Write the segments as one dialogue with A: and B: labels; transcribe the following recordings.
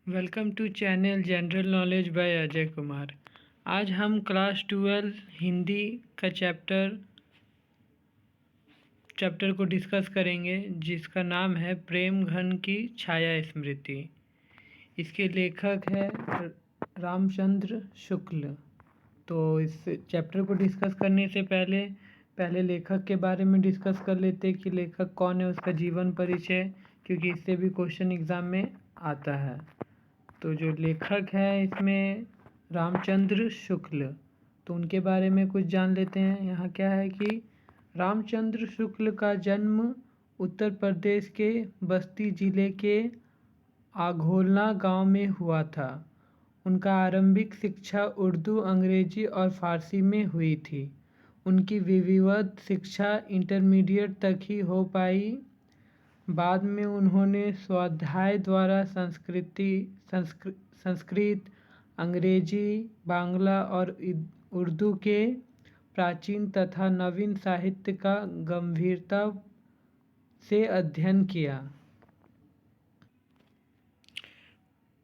A: Welcome to channel general knowledge by Ajay Kumar. आज हम class 12 Hindi का चैप्टर को डिस्कस करेंगे, जिसका नाम है प्रेम घन की छाया स्मृति। इसके लेखक है रामचंद्र शुक्ल। तो इस चैप्टर को डिस्कस करने से पहले लेखक के बारे में डिस्कस कर लेते हैं कि लेखक कौन है, उसका जीवन परिचय, क्योंकि इससे भी क्वेश्चन एग्ज़ाम में आता है। तो जो लेखक है इसमें रामचंद्र शुक्ल, तो उनके बारे में कुछ जान लेते हैं। यहाँ क्या है कि रामचंद्र शुक्ल का जन्म उत्तर प्रदेश के बस्ती जिले के आघोलना गांव में हुआ था। उनका आरंभिक शिक्षा उर्दू, अंग्रेजी और फारसी में हुई थी। उनकी विधिवत शिक्षा इंटरमीडिएट तक ही हो पाई। बाद में उन्होंने स्वाध्याय द्वारा संस्कृत, अंग्रेजी, बांग्ला और उर्दू के प्राचीन तथा नवीन साहित्य का गंभीरता से अध्ययन किया।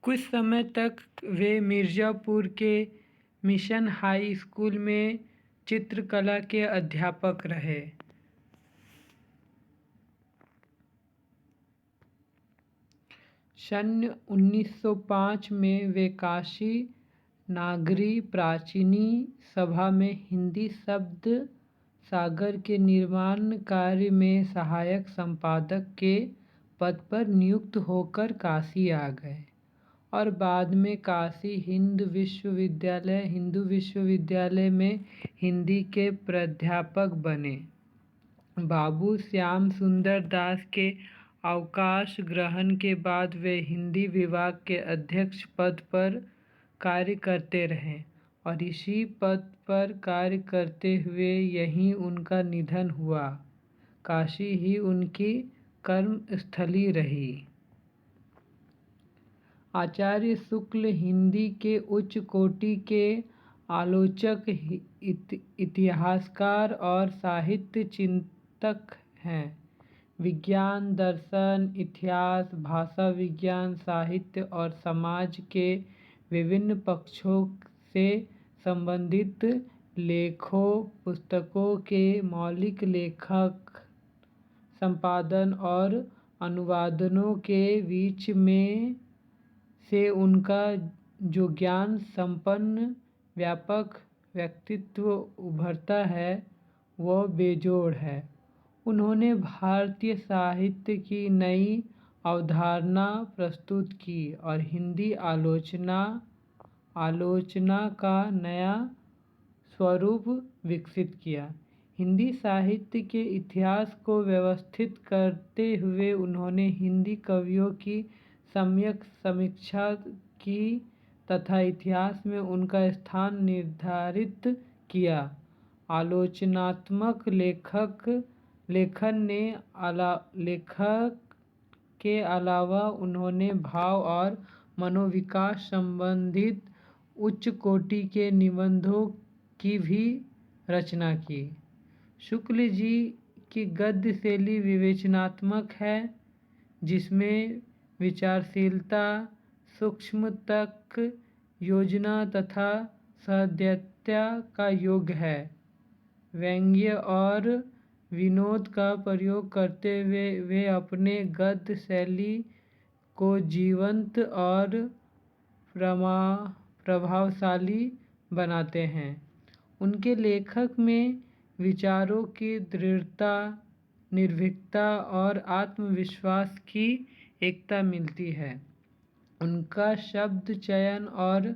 A: कुछ समय तक वे मिर्ज़ापुर के मिशन हाई स्कूल में चित्रकला के अध्यापक रहे। सन 1905 में वे काशी नागरी प्राचीनी सभा में हिंदी शब्द सागर के निर्माण कार्य में सहायक संपादक के पद पर नियुक्त होकर काशी आ गए और बाद में काशी हिंदू विश्वविद्यालय में हिंदी के प्राध्यापक बने। बाबू श्याम सुंदर दास के अवकाश ग्रहण के बाद वे हिंदी विभाग के अध्यक्ष पद पर कार्य करते रहे और इसी पद पर कार्य करते हुए यहीं उनका निधन हुआ। काशी ही उनकी कर्मस्थली रही। आचार्य शुक्ल हिंदी के उच्च कोटि के आलोचक, इतिहासकार और साहित्य चिंतक हैं। विज्ञान, दर्शन, इतिहास, भाषा विज्ञान, साहित्य और समाज के विभिन्न पक्षों से संबंधित लेखों, पुस्तकों के मौलिक लेखक, संपादन और अनुवादों के बीच में से उनका जो ज्ञान संपन्न व्यापक व्यक्तित्व उभरता है वह बेजोड़ है। उन्होंने भारतीय साहित्य की नई अवधारणा प्रस्तुत की और हिंदी आलोचना का नया स्वरूप विकसित किया। हिंदी साहित्य के इतिहास को व्यवस्थित करते हुए उन्होंने हिंदी कवियों की सम्यक समीक्षा की तथा इतिहास में उनका स्थान निर्धारित किया। आलोचनात्मक लेखन के अलावा उन्होंने भाव और मनोविकास संबंधित उच्च कोटि के निबंधों की भी रचना की। शुक्ल जी की गद्य शैली विवेचनात्मक है, जिसमें विचारशीलता, सूक्ष्म तर्क, योजना तथा सहृदयता का योग है। व्यंग्य और विनोद का प्रयोग करते हुए वे अपने गद्य शैली को जीवंत और प्रभावशाली बनाते हैं। उनके लेखक में विचारों की दृढ़ता, निर्भीकता और आत्मविश्वास की एकता मिलती है। उनका शब्द चयन और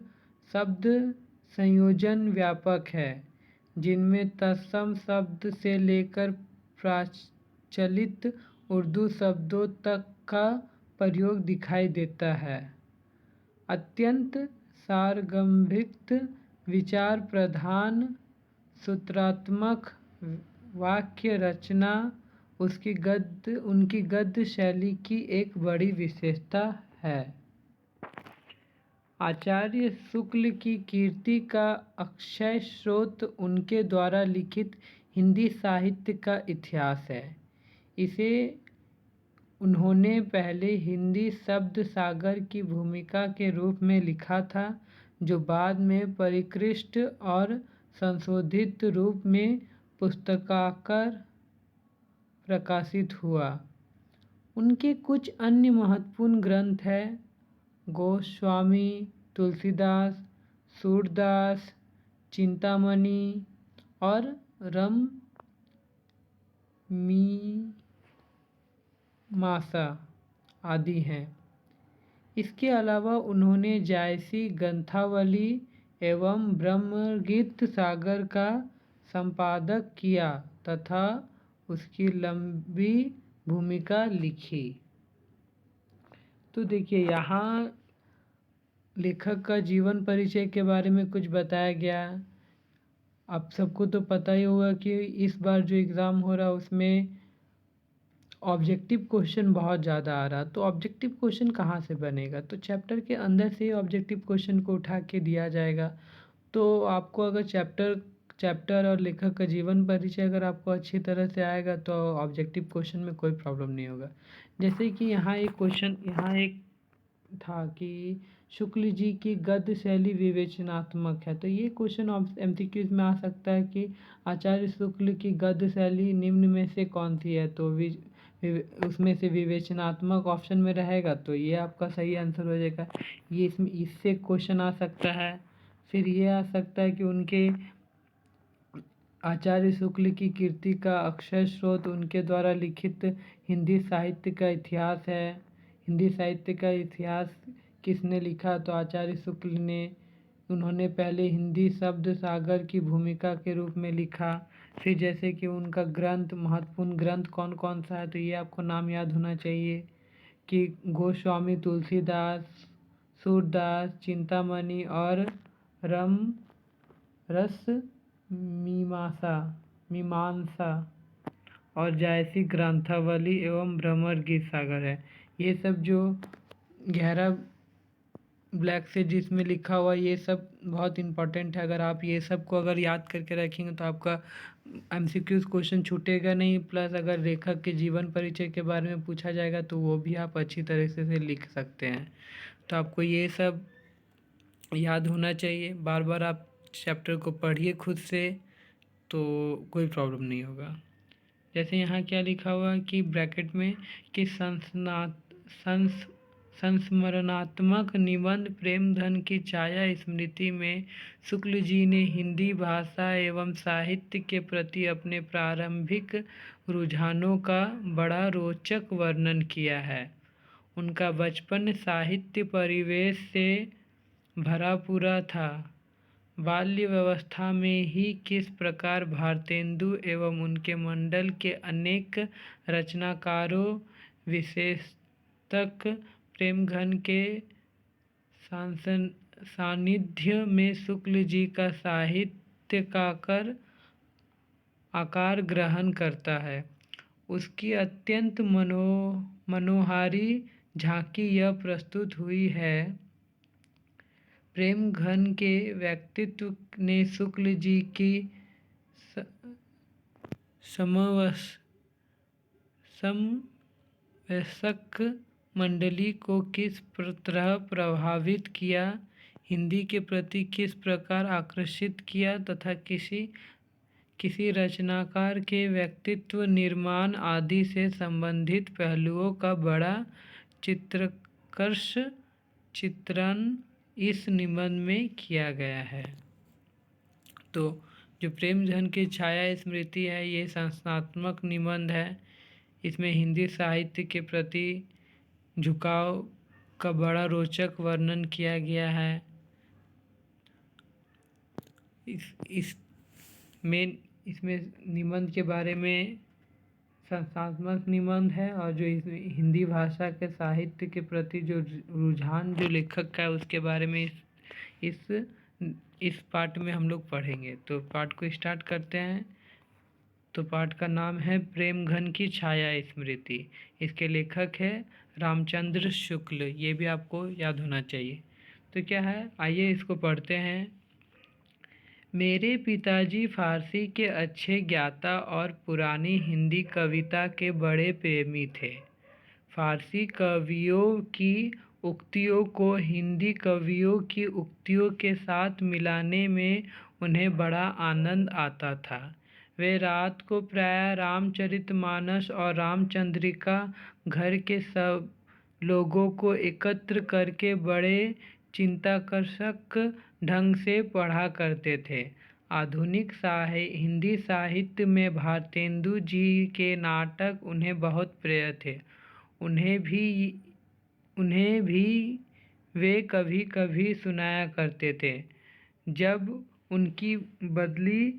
A: शब्द संयोजन व्यापक है, जिनमें तत्सम शब्द से लेकर प्रचलित उर्दू शब्दों तक का प्रयोग दिखाई देता है। अत्यंत सारगर्भित, विचार प्रधान, सूत्रात्मक वाक्य रचना उनकी गद्य शैली की एक बड़ी विशेषता है। आचार्य शुक्ल की कीर्ति का अक्षय स्रोत उनके द्वारा लिखित हिंदी साहित्य का इतिहास है। इसे उन्होंने पहले हिंदी शब्द सागर की भूमिका के रूप में लिखा था, जो बाद में परिष्कृत और संशोधित रूप में पुस्तकाकार प्रकाशित हुआ। उनके कुछ अन्य महत्वपूर्ण ग्रंथ हैं गोस्वामी तुलसीदास, सूरदास, चिंतामणि और मीमांसा आदि हैं। इसके अलावा उन्होंने जायसी ग्रंथावली एवं ब्रह्मगीत सागर का संपादन किया तथा उसकी लंबी भूमिका लिखी। तो देखिए यहाँ लेखक का जीवन परिचय के बारे में कुछ बताया गया। आप सबको तो पता ही होगा कि इस बार जो एग्ज़ाम हो रहा है उसमें ऑब्जेक्टिव क्वेश्चन बहुत ज़्यादा आ रहा। तो ऑब्जेक्टिव क्वेश्चन कहाँ से बनेगा? तो चैप्टर के अंदर से ही ऑब्जेक्टिव क्वेश्चन को उठा के दिया जाएगा। तो आपको अगर चैप्टर और लेखक का जीवन परिचय अगर आपको अच्छी तरह से आएगा तो ऑब्जेक्टिव क्वेश्चन में कोई प्रॉब्लम नहीं होगा। जैसे कि यहाँ एक था कि शुक्ल जी की गद्य शैली विवेचनात्मक है। तो ये क्वेश्चन एमसीक्यूज में आ सकता है कि आचार्य शुक्ल की गद्य शैली निम्न में से कौन सी है? तो उसमें से विवेचनात्मक ऑप्शन में रहेगा, तो ये आपका सही आंसर हो जाएगा। ये इससे क्वेश्चन आ सकता है। फिर ये आ सकता है कि उनके आचार्य शुक्ल की कीर्ति का अक्षय स्रोत उनके द्वारा लिखित हिंदी साहित्य का इतिहास है। हिंदी साहित्य का इतिहास किसने लिखा? तो आचार्य शुक्ल ने। उन्होंने पहले हिंदी शब्द सागर की भूमिका के रूप में लिखा। फिर जैसे कि उनका महत्वपूर्ण ग्रंथ कौन कौन सा है, तो ये आपको नाम याद होना चाहिए कि गोस्वामी तुलसीदास, सूरदास, चिंतामणि और रस मीमांसा और जायसी ग्रंथावली एवं ब्रह्मगीत सागर है। ये सब जो गहरा ब्लैक से जिसमें लिखा हुआ ये सब बहुत इम्पोर्टेंट है। अगर आप ये सब को अगर याद करके रखेंगे तो आपका एमसीक्यूज क्वेश्चन छूटेगा नहीं। प्लस अगर लेखक के जीवन परिचय के बारे में पूछा जाएगा तो वो भी आप अच्छी तरह से लिख सकते हैं। तो आपको ये सब याद होना चाहिए। बार बार आप चैप्टर को पढ़िए खुद से, तो कोई प्रॉब्लम नहीं होगा। जैसे यहाँ क्या लिखा हुआ कि ब्रैकेट में कि संस्मरणात्मक निबंध प्रेमधन की छाया स्मृति में शुक्ल जी ने हिंदी भाषा एवं साहित्य के प्रति अपने प्रारंभिक रुझानों का बड़ा रोचक वर्णन किया है। उनका बचपन साहित्य परिवेश से भरा पूरा था। बाल्य व्यवस्था में ही किस प्रकार भारतेंदु एवं उनके मंडल के अनेक रचनाकारों विशेषतः प्रेमघन के सानिध्य में शुक्ल जी का साहित्य का आकार ग्रहण करता है, उसकी अत्यंत मनोहारी झांकी यह प्रस्तुत हुई है। प्रेमघन के व्यक्तित्व ने शुक्ल जी की समवयस्क मंडली को किस तरह प्रभावित किया, हिंदी के प्रति किस प्रकार आकर्षित किया तथा किसी रचनाकार के व्यक्तित्व निर्माण आदि से संबंधित पहलुओं का बड़ा चित्रण इस निबंध में किया गया है। तो जो प्रेमधन की छाया स्मृति है ये संस्थात्मक निबंध है। इसमें हिंदी साहित्य के प्रति झुकाव का बड़ा रोचक वर्णन किया गया है। इसमें निबंध के बारे में संस्थात्मक निबंध है और जो हिंदी भाषा के साहित्य के प्रति जो रुझान जो लेखक का है उसके बारे में इस पार्ट में हम लोग पढ़ेंगे। तो पार्ट को स्टार्ट करते हैं। तो पाठ का नाम है प्रेमघन की छाया स्मृति। इसके लेखक है रामचंद्र शुक्ल। ये भी आपको याद होना चाहिए। तो क्या है, आइए इसको पढ़ते हैं। मेरे पिताजी फारसी के अच्छे ज्ञाता और पुरानी हिंदी कविता के बड़े प्रेमी थे। फारसी कवियों की उक्तियों को हिंदी कवियों की उक्तियों के साथ मिलाने में उन्हें बड़ा आनंद आता था। वे रात को प्रायः रामचरितमानस और रामचंद्रिका घर के सब लोगों को एकत्र करके बड़े चित्ताकर्षक ढंग से पढ़ा करते थे। आधुनिक हिंदी साहित्य में भारतेंदु जी के नाटक उन्हें बहुत प्रिय थे। उन्हें भी वे कभी कभी सुनाया करते थे। जब उनकी बदली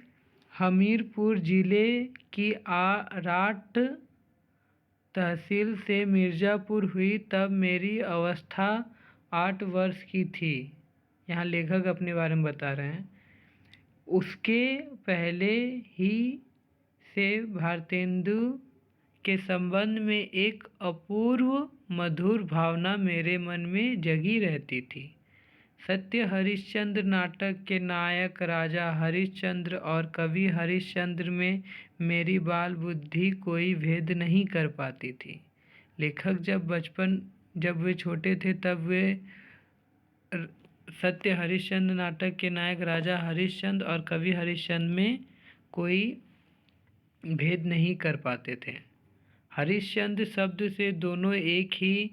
A: हमीरपुर जिले की आराट तहसील से मिर्ज़ापुर हुई तब मेरी अवस्था 8 वर्ष की थी। यहाँ लेखक अपने बारे में बता रहे हैं। उसके पहले ही से भारतेंदु के संबंध में एक अपूर्व मधुर भावना मेरे मन में जगी रहती थी। सत्य हरिश्चंद्र नाटक के नायक राजा हरिश्चंद्र और कवि हरिश्चंद्र में मेरी बाल बुद्धि कोई भेद नहीं कर पाती थी। लेखक जब वे छोटे थे तब वे सत्य हरिश्चंद्र नाटक के नायक राजा हरिश्चंद्र और कवि हरिश्चंद्र में कोई भेद नहीं कर पाते थे। हरिश्चंद्र शब्द से दोनों एक ही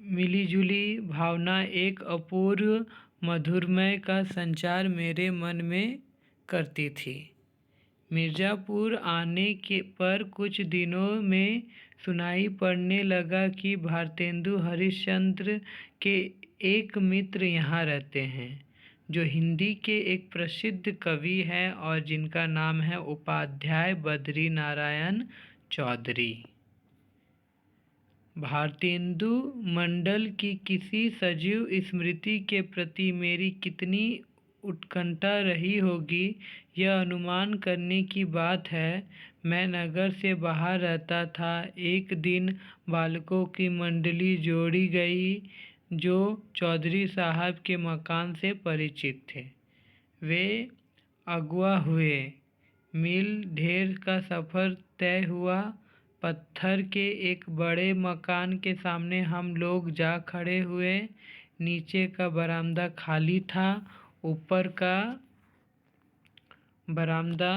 A: मिलीजुली भावना, एक अपूर्व मधुरमय का संचार मेरे मन में करती थी। मिर्ज़ापुर आने के पर कुछ दिनों में सुनाई पड़ने लगा कि भारतेंदु हरिश्चंद्र के एक मित्र यहाँ रहते हैं, जो हिंदी के एक प्रसिद्ध कवि हैं और जिनका नाम है उपाध्याय बद्री नारायण चौधरी। भारतेंदु मंडल की किसी सजीव स्मृति के प्रति मेरी कितनी उत्कंठा रही होगी, यह अनुमान करने की बात है। मैं नगर से बाहर रहता था। एक दिन बालकों की मंडली जोड़ी गई जो चौधरी साहब के मकान से परिचित थे। वे अगवा हुए। मील ढेर का सफ़र तय हुआ। पत्थर के एक बड़े मकान के सामने हम लोग जा खड़े हुए। नीचे का बरामदा खाली था। ऊपर का बरामदा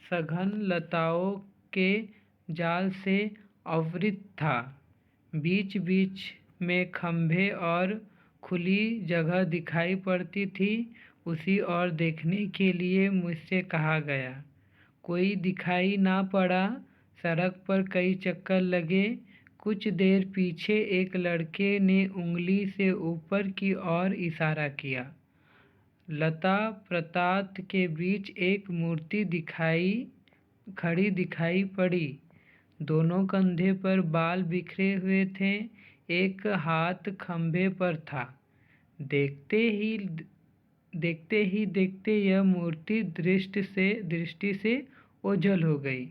A: सघन लताओं के जाल से आवृत था। बीच बीच में खंभे और खुली जगह दिखाई पड़ती थी। उसी ओर देखने के लिए मुझसे कहा गया। कोई दिखाई ना पड़ा। सड़क पर कई चक्कर लगे। कुछ देर पीछे एक लड़के ने उंगली से ऊपर की ओर इशारा किया। लता प्रतात के बीच एक मूर्ति खड़ी दिखाई पड़ी। दोनों कंधे पर बाल बिखरे हुए थे। एक हाथ खंभे पर था। देखते ही यह मूर्ति दृष्टि से ओझल हो गई।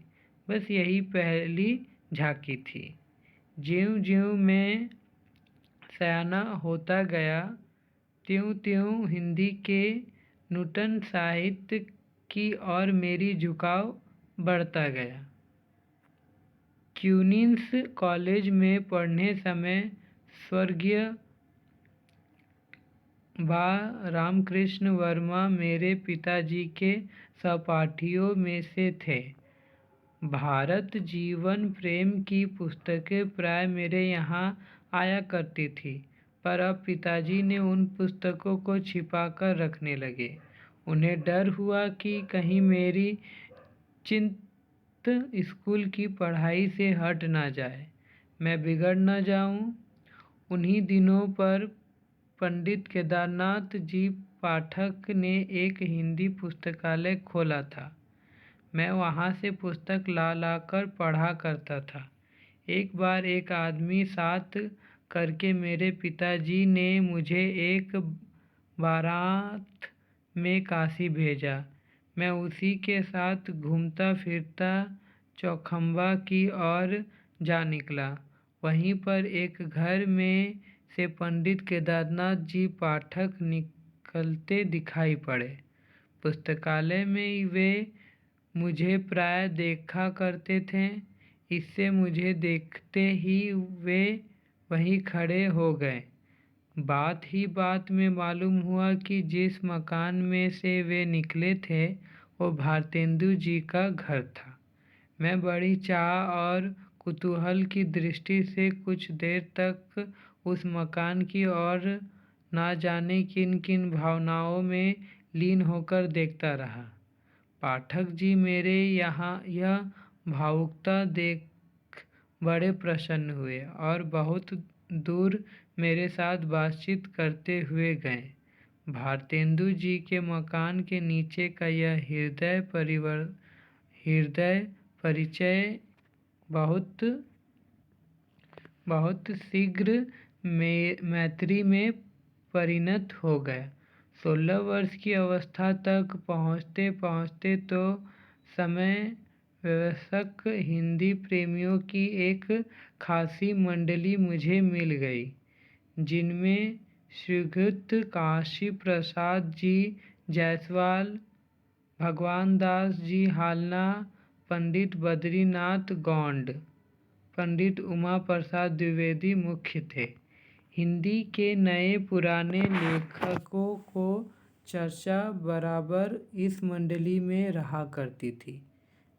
A: बस यही पहली झांकी थी। ज्यों-ज्यों मैं सयाना होता गया, त्यों-त्यों हिंदी के नूतन साहित्य की ओर मेरी झुकाव बढ़ता गया। क्वींस कॉलेज में पढ़ने समय स्वर्गीय बा रामकृष्ण वर्मा मेरे पिताजी के सहपाठियों में से थे। भारत जीवन प्रेम की पुस्तकें प्राय मेरे यहाँ आया करती थी, पर अब पिताजी ने उन पुस्तकों को छिपाकर रखने लगे। उन्हें डर हुआ कि कहीं मेरी चित्त स्कूल की पढ़ाई से हट ना जाए, मैं बिगड़ न जाऊं। उन्हीं दिनों पर पंडित केदारनाथ जी पाठक ने एक हिंदी पुस्तकालय खोला था। मैं वहाँ से पुस्तक लाकर पढ़ा करता था। एक बार एक आदमी साथ करके मेरे पिताजी ने मुझे एक बारात में काशी भेजा। मैं उसी के साथ घूमता फिरता चौखंबा की ओर जा निकला। वहीं पर एक घर में से पंडित केदारनाथ जी पाठक निकलते दिखाई पड़े। पुस्तकालय में वे मुझे प्राय देखा करते थे। इससे मुझे देखते ही वे वहीं खड़े हो गए। बात ही बात में मालूम हुआ कि जिस मकान में से वे निकले थे वो भारतेंदु जी का घर था। मैं बड़ी चाह और कुतूहल की दृष्टि से कुछ देर तक उस मकान की ओर ना जाने किन किन भावनाओं में लीन होकर देखता रहा। पाठक जी मेरे यहाँ यह भावुकता देख बड़े प्रसन्न हुए और बहुत दूर मेरे साथ बातचीत करते हुए गए। भारतेंदु जी के मकान के नीचे का यह हृदय परिचय बहुत शीघ्र मैत्री में परिणत हो गया। 16 वर्ष की अवस्था तक पहुँचते पहुँचते तो समय वयस्क हिंदी प्रेमियों की एक खासी मंडली मुझे मिल गई, जिनमें श्रीयुक्त काशी प्रसाद जी जायसवाल, भगवान दास जी हालना, पंडित बद्रीनाथ गौंड, पंडित उमा प्रसाद द्विवेदी मुख्य थे। हिंदी के नए पुराने लेखकों को चर्चा बराबर इस मंडली में रहा करती थी।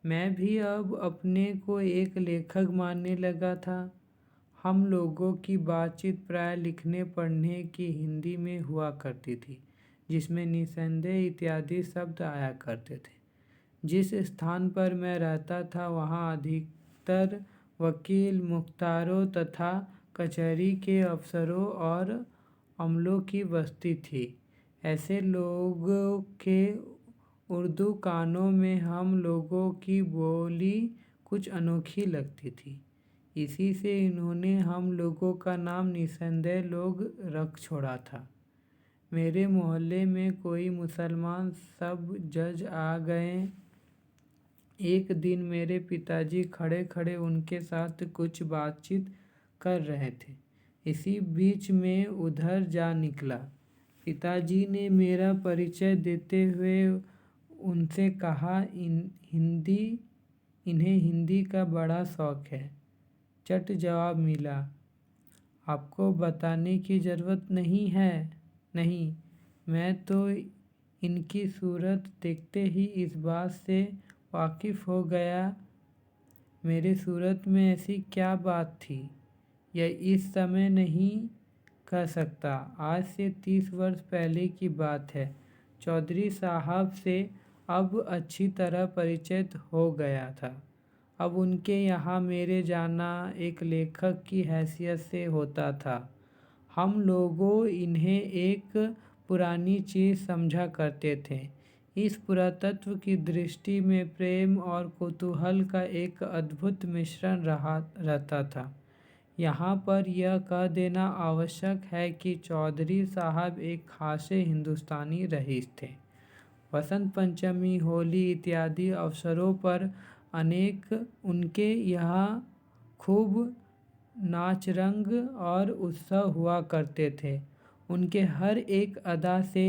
A: मैं भी अब अपने को एक लेखक मानने लगा था। हम लोगों की बातचीत प्राय लिखने पढ़ने की हिंदी में हुआ करती थी, जिसमें निसंदेह इत्यादि शब्द आया करते थे। जिस स्थान पर मैं रहता था वहाँ अधिकतर वकील, मुख्तारों तथा कचहरी के अफसरों और अमलों की बस्ती थी। ऐसे लोगों के उर्दू कानों में हम लोगों की बोली कुछ अनोखी लगती थी। इसी से इन्होंने हम लोगों का नाम निसंदेह लोग रख छोड़ा था। मेरे मोहल्ले में कोई मुसलमान सब जज आ गए। एक दिन मेरे पिताजी खड़े खड़े उनके साथ कुछ बातचीत कर रहे थे। इसी बीच में उधर जा निकला। पिताजी ने मेरा परिचय देते हुए उनसे कहा, इन्हें हिंदी का बड़ा शौक है। चट जवाब मिला, आपको बताने की ज़रूरत नहीं है। नहीं, मैं तो इनकी सूरत देखते ही इस बात से वाकिफ़ हो गया। मेरे सूरत में ऐसी क्या बात थी, यह इस समय नहीं कह सकता। आज से 30 वर्ष पहले की बात है। चौधरी साहब से अब अच्छी तरह परिचय हो गया था। अब उनके यहाँ मेरे जाना एक लेखक की हैसियत से होता था। हम लोगों इन्हें एक पुरानी चीज़ समझा करते थे। इस पुरातत्व की दृष्टि में प्रेम और कौतूहल का एक अद्भुत मिश्रण रहता था। यहाँ पर यह कह देना आवश्यक है कि चौधरी साहब एक खासे हिंदुस्तानी रईस थे। वसंत पंचमी, होली इत्यादि अवसरों पर अनेक उनके यहाँ खूब नाच रंग और उत्सव हुआ करते थे। उनके हर एक अदा से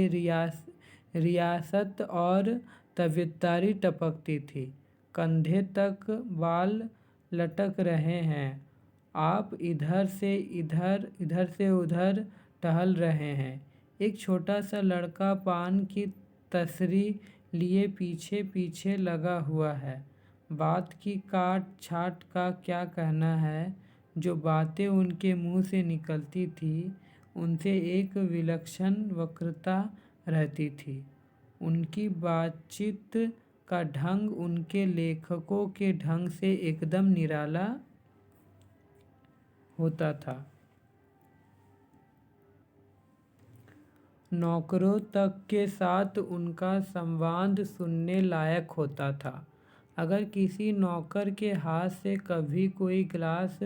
A: रियासत और तबीयतदारी टपकती थी। कंधे तक बाल लटक रहे हैं, आप इधर से उधर टहल रहे हैं। एक छोटा सा लड़का पान की तसरी लिए पीछे पीछे लगा हुआ है। बात की काट छाट का क्या कहना है। जो बातें उनके मुंह से निकलती थी उनसे एक विलक्षण वक्रता रहती थी। उनकी बातचीत का ढंग उनके लेखकों के ढंग से एकदम निराला होता था। नौकरों तक के साथ उनका संवाद सुनने लायक होता था। अगर किसी नौकर के हाथ से कभी कोई गिलास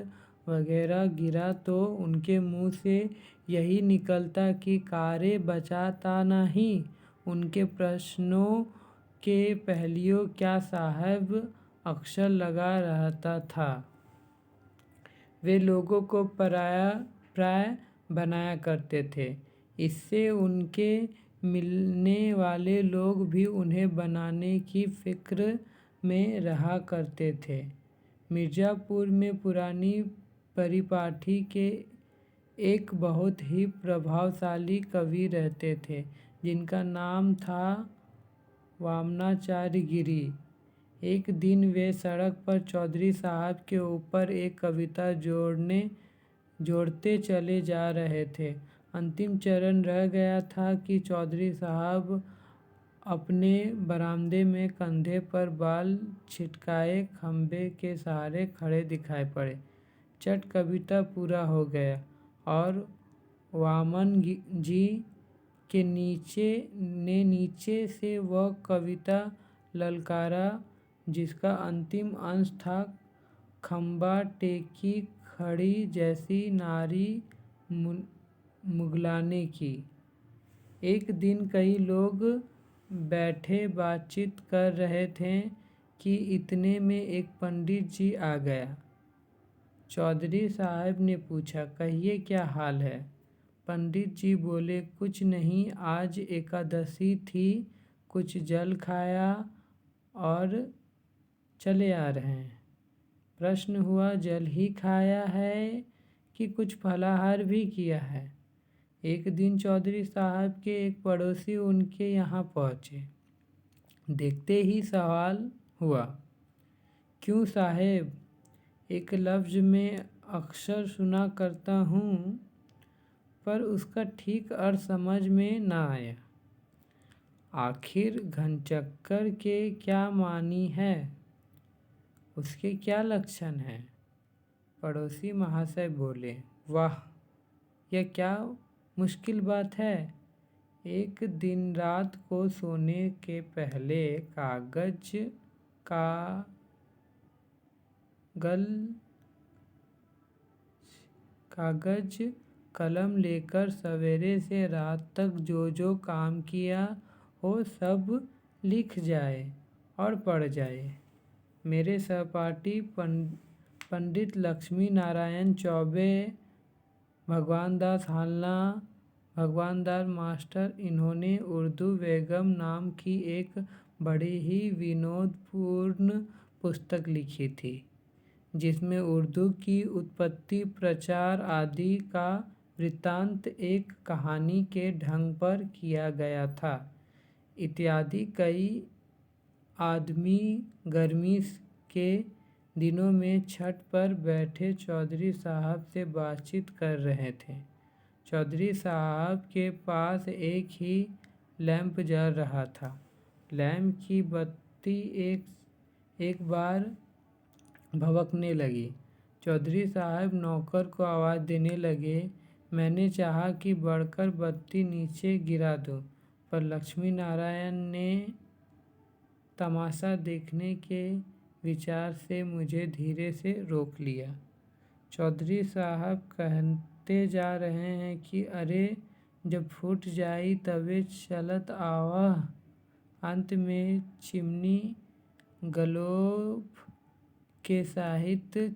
A: वगैरह गिरा तो उनके मुंह से यही निकलता कि कारे बचाता नहीं। उनके प्रश्नों के पहलियों क्या साहब अक्सर लगा रहता था। वे लोगों को प्राय बनाया करते थे। इससे उनके मिलने वाले लोग भी उन्हें बनाने की फिक्र में रहा करते थे। मिर्ज़ापुर में पुरानी परिपाटी के एक बहुत ही प्रभावशाली कवि रहते थे, जिनका नाम था वामनाचार्य गिरी। एक दिन वे सड़क पर चौधरी साहब के ऊपर एक कविता जोड़ते चले जा रहे थे। अंतिम चरण रह गया था कि चौधरी साहब अपने बरामदे में कंधे पर बाल छिटकाए खंबे के सहारे खड़े दिखाई पड़े। चट कविता पूरा हो गया और वामन जी के नीचे से वह कविता ललकारा जिसका अंतिम अंश था, खंबा टेकी खड़ी जैसी नारी मुगलाने की। एक दिन कई लोग बैठे बातचीत कर रहे थे कि इतने में एक पंडित जी आ गया। चौधरी साहब ने पूछा, कहिए क्या हाल है? पंडित जी बोले, कुछ नहीं, आज एकादशी थी, कुछ जल खाया और चले आ रहे हैं। प्रश्न हुआ, जल ही खाया है कि कुछ फलाहार भी किया है? एक दिन चौधरी साहब के एक पड़ोसी उनके यहाँ पहुँचे। देखते ही सवाल हुआ, क्यों साहेब? एक लफ्ज़ में अक्सर सुना करता हूँ, पर उसका ठीक अर्थ समझ में ना आया। आखिर घनचक्कर के क्या मानी है? उसके क्या लक्षण हैं? पड़ोसी महाशय बोले, वाह, यह क्या मुश्किल बात है। एक दिन रात को सोने के पहले कागज कलम लेकर सवेरे से रात तक जो काम किया हो सब लिख जाए और पढ़ जाए। मेरे सहपाठी पंडित लक्ष्मी नारायण चौबे, भगवान दास हालना, भगवान दास मास्टर, इन्होंने उर्दू बेगम नाम की एक बड़ी ही विनोदपूर्ण पुस्तक लिखी थी, जिसमें उर्दू की उत्पत्ति, प्रचार आदि का वृत्तांत एक कहानी के ढंग पर किया गया था इत्यादि। कई आदमी गर्मी के दिनों में छत पर बैठे चौधरी साहब से बातचीत कर रहे थे। चौधरी साहब के पास एक ही लैंप जल रहा था। लैंप की बत्ती एक बार भभकने लगी। चौधरी साहब नौकर को आवाज़ देने लगे। मैंने चाहा कि बढ़कर बत्ती नीचे गिरा दूं, पर लक्ष्मी नारायण ने तमाशा देखने के विचार से मुझे धीरे से रोक लिया। चौधरी साहब कहते जा रहे हैं कि अरे, जब फूट जाई तबे चलत आवह। अंत में चिमनी गलोब के साहित्य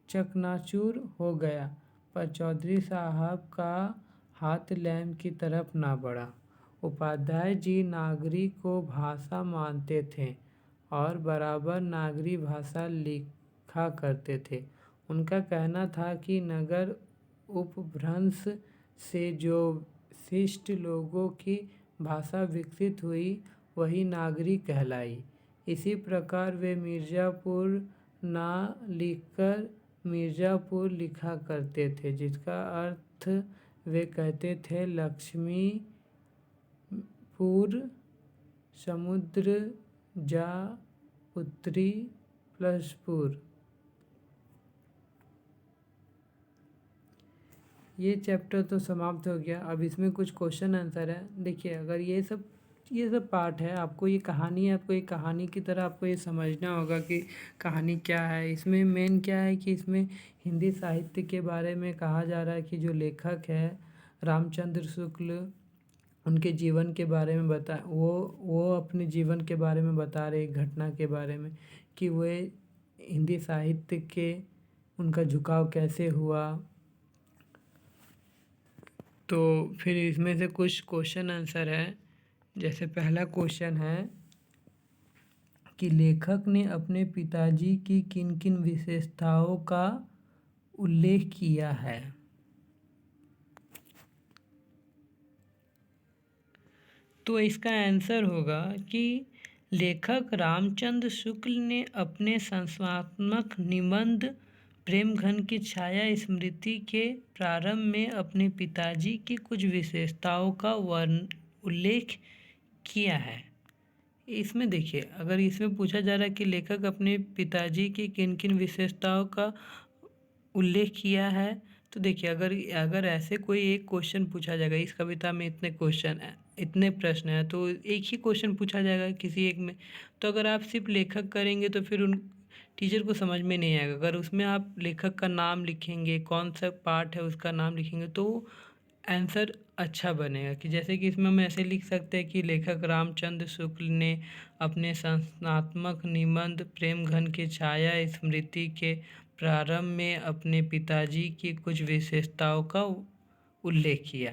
A: चकनाचूर हो गया, पर चौधरी साहब का हाथ लैंप की तरफ ना बढ़ा। उपाध्याय जी नागरी को भाषा मानते थे और बराबर नागरी भाषा लिखा करते थे। उनका कहना था कि नगर उपभ्रंश से जो शिष्ट लोगों की भाषा विकसित हुई वही नागरी कहलाई। इसी प्रकार वे मिर्ज़ापुर ना लिखकर मिर्ज़ापुर लिखा करते थे, जिसका अर्थ वे कहते थे लक्ष्मीपुर समुद्र जा पुत्री प्लस पुर। ये चैप्टर तो समाप्त हो गया। अब इसमें कुछ क्वेश्चन आंसर है। देखिए, अगर ये सब पार्ट है, आपको ये कहानी है, आपको ये कहानी की तरह आपको ये समझना होगा कि कहानी क्या है। इसमें मेन क्या है कि इसमें हिंदी साहित्य के बारे में कहा जा रहा है कि जो लेखक है रामचंद्र शुक्ल, उनके जीवन के बारे में वो अपने जीवन के बारे में बता रहे, घटना के बारे में कि वे हिंदी साहित्य के उनका झुकाव कैसे हुआ। तो फिर इसमें से कुछ क्वेश्चन आंसर है। जैसे पहला क्वेश्चन है कि लेखक ने अपने पिताजी की किन किन विशेषताओं का उल्लेख किया है। तो इसका आंसर होगा कि लेखक रामचंद्र शुक्ल ने अपने संस्मरणात्मक निबंध प्रेमघन की छाया स्मृति के प्रारंभ में अपने पिताजी की कुछ विशेषताओं का उल्लेख किया है। इसमें देखिए, अगर इसमें पूछा जा रहा है कि लेखक अपने पिताजी की किन किन विशेषताओं का उल्लेख किया है, तो देखिए अगर ऐसे कोई एक क्वेश्चन पूछा जाएगा, इस कविता में इतने प्रश्न हैं तो एक ही क्वेश्चन पूछा जाएगा किसी एक में, तो अगर आप सिर्फ लेखक करेंगे तो फिर उन टीचर को समझ में नहीं आएगा। अगर उसमें आप लेखक का नाम लिखेंगे, कौन सा पार्ट है उसका नाम लिखेंगे, तो आंसर अच्छा बनेगा। कि जैसे कि इसमें हम ऐसे लिख सकते हैं कि लेखक रामचंद्र शुक्ल ने अपने संस्मरणात्मक निबंध प्रेमघन की छाया स्मृति के प्रारंभ में अपने पिताजी की कुछ विशेषताओं का उल्लेख किया।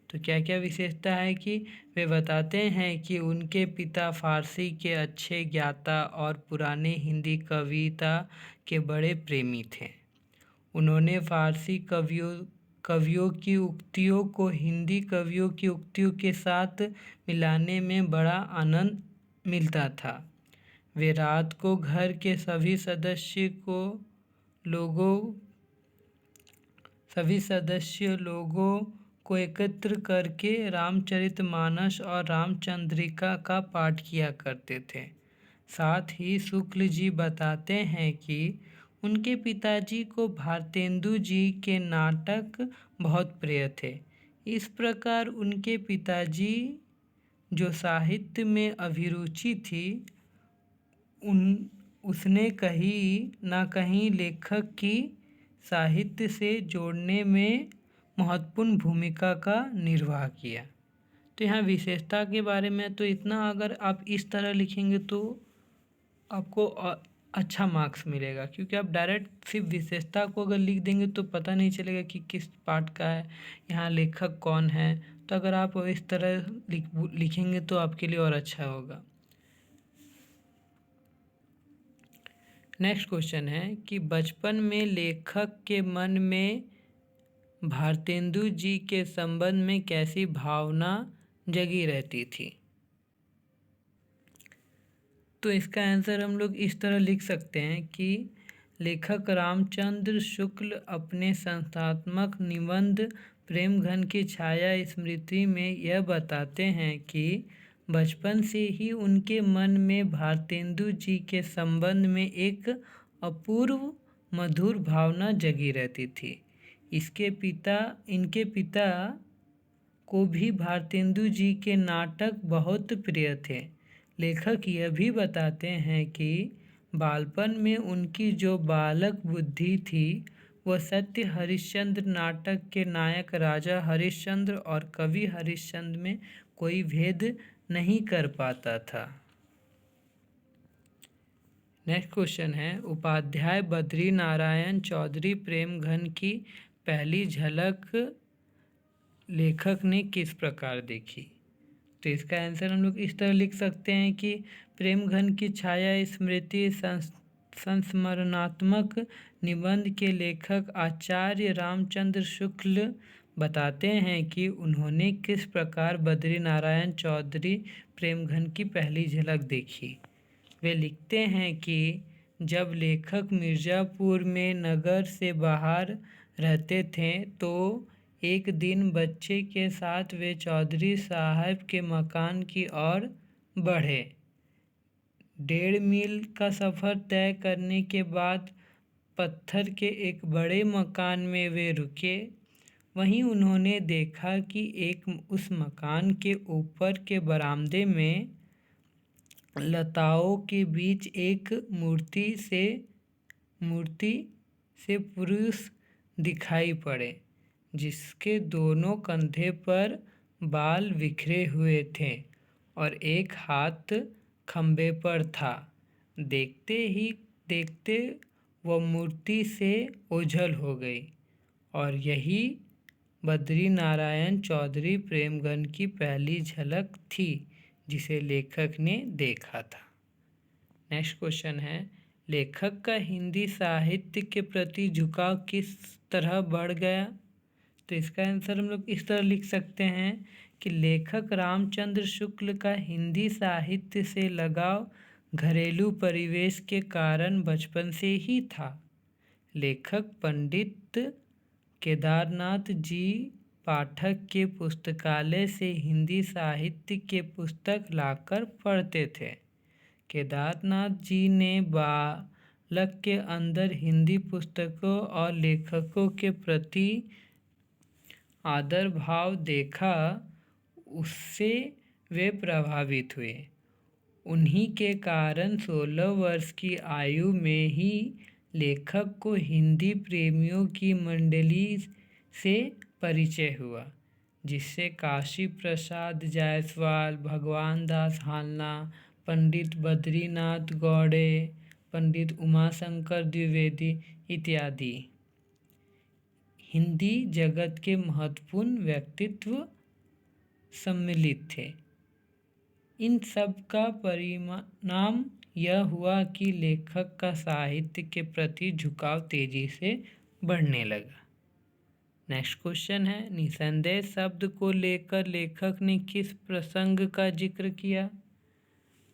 A: तो क्या क्या विशेषता है कि वे बताते हैं कि उनके पिता फारसी के अच्छे ज्ञाता और पुराने हिंदी कविता के बड़े प्रेमी थे। उन्होंने फारसी कवियों की उक्तियों को हिंदी कवियों की उक्तियों के साथ मिलाने में बड़ा आनंद मिलता था। वे रात को घर के सभी सदस्य लोगों को एकत्र करके रामचरितमानस और रामचंद्रिका का पाठ किया करते थे। साथ ही शुक्ल जी बताते हैं कि उनके पिताजी को भारतेंदु जी के नाटक बहुत प्रिय थे। इस प्रकार उनके पिताजी जो साहित्य में अभिरुचि थी, उसने कहीं ना कहीं लेखक की साहित्य से जोड़ने में महत्वपूर्ण भूमिका का निर्वाह किया। तो यहाँ विशेषता के बारे में तो इतना, अगर आप इस तरह लिखेंगे तो आपको अच्छा मार्क्स मिलेगा, क्योंकि आप डायरेक्ट सिर्फ विशेषता को अगर लिख देंगे तो पता नहीं चलेगा कि किस पार्ट का है, यहाँ लेखक कौन है। तो अगर आप इस तरह लिखेंगे तो आपके लिए और अच्छा होगा। नेक्स्ट क्वेश्चन है कि बचपन में लेखक के मन में भारतेंदु जी के संबंध में कैसी भावना जगी रहती थी। तो इसका आंसर हम लोग इस तरह लिख सकते हैं कि लेखक रामचंद्र शुक्ल अपने संस्थात्मक निबंध प्रेमघन की छाया स्मृति में यह बताते हैं कि बचपन से ही उनके मन में भारतेंदु जी के संबंध में एक अपूर्व मधुर भावना जगी रहती थी। इनके पिता को भी भारतेंदु जी के नाटक बहुत प्रिय थे। लेखक यह भी बताते हैं कि बालपन में उनकी जो बालक बुद्धि थी वह सत्य हरिश्चंद्र नाटक के नायक राजा हरिश्चंद्र और कवि हरिश्चंद्र में कोई भेद नहीं कर पाता था। नेक्स्ट क्वेश्चन है, उपाध्याय बद्री नारायण चौधरी प्रेमघन की पहली झलक लेखक ने किस प्रकार देखी। तो इसका आंसर हम लोग इस तरह लिख सकते हैं कि प्रेमघन की छाया स्मृति संस्मरणात्मक निबंध के लेखक आचार्य रामचंद्र शुक्ल बताते हैं कि उन्होंने किस प्रकार बद्री नारायण चौधरी प्रेमघन की पहली झलक देखी। वे लिखते हैं कि जब लेखक मिर्ज़ापुर में नगर से बाहर रहते थे तो एक दिन बच्चे के साथ वे चौधरी साहब के मकान की ओर बढ़े। 1.5 मील का सफ़र तय करने के बाद पत्थर के एक बड़े मकान में वे रुके। वहीं उन्होंने देखा कि उस मकान के ऊपर के बरामदे में लताओं के बीच एक मूर्ति से पुरुष दिखाई पड़े, जिसके दोनों कंधे पर बाल बिखरे हुए थे और एक हाथ खंबे पर था। देखते ही देखते वह मूर्ति से ओझल हो गई और यही बद्री नारायण चौधरी प्रेमघन की पहली झलक थी जिसे लेखक ने देखा था। नेक्स्ट क्वेश्चन है, लेखक का हिंदी साहित्य के प्रति झुकाव किस तरह बढ़ गया? तो इसका आंसर हम लोग इस तरह लिख सकते हैं कि लेखक रामचंद्र शुक्ल का हिंदी साहित्य से लगाव घरेलू परिवेश के कारण बचपन से ही था। लेखक पंडित केदारनाथ जी पाठक के पुस्तकालय से हिंदी साहित्य के पुस्तक लाकर पढ़ते थे। केदारनाथ जी ने बालक के अंदर हिंदी पुस्तकों और लेखकों के प्रति आदर भाव देखा, उससे वे प्रभावित हुए। उन्हीं के कारण 16 वर्ष की आयु में ही लेखक को हिंदी प्रेमियों की मंडली से परिचय हुआ, जिससे काशी प्रसाद जायसवाल, भगवान दास हालना, पंडित बद्रीनाथ गौड़े, पंडित उमाशंकर द्विवेदी इत्यादि हिंदी जगत के महत्वपूर्ण व्यक्तित्व सम्मिलित थे। इन सब का परिणाम यह हुआ कि लेखक का साहित्य के प्रति झुकाव तेजी से बढ़ने लगा। नेक्स्ट क्वेश्चन है, निसंदेह शब्द को लेकर लेखक ने किस प्रसंग का जिक्र किया?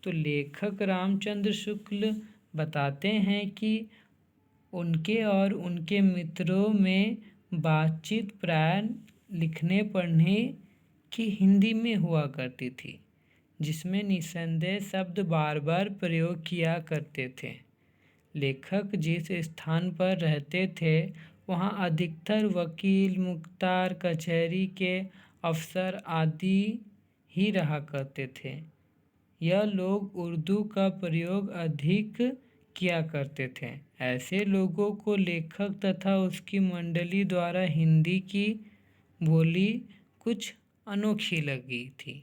A: तो लेखक रामचंद्र शुक्ल बताते हैं कि उनके और उनके मित्रों में बातचीत प्रायः लिखने पढ़ने की हिंदी में हुआ करती थी, जिसमें निसंदेह शब्द बार बार प्रयोग किया करते थे। लेखक जिस स्थान पर रहते थे वहाँ अधिकतर वकील, मुख्तार, कचहरी के अफसर आदि ही रहा करते थे। यह लोग उर्दू का प्रयोग अधिक किया करते थे। ऐसे लोगों को लेखक तथा उसकी मंडली द्वारा हिंदी की बोली कुछ अनोखी लगी थी।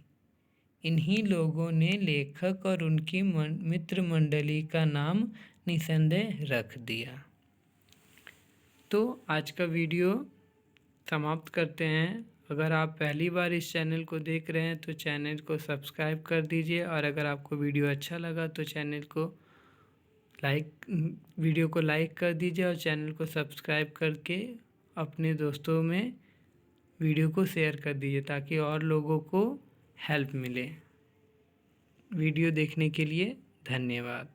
A: इन्हीं लोगों ने लेखक और उनकी मित्र मंडली का नाम निसंदेह रख दिया। तो आज का वीडियो समाप्त करते हैं। अगर आप पहली बार इस चैनल को देख रहे हैं तो चैनल को सब्सक्राइब कर दीजिए, और अगर आपको वीडियो अच्छा लगा तो वीडियो को लाइक कर दीजिए और चैनल को सब्सक्राइब करके अपने दोस्तों में वीडियो को शेयर कर दीजिए ताकि और लोगों को हेल्प मिले। वीडियो देखने के लिए धन्यवाद।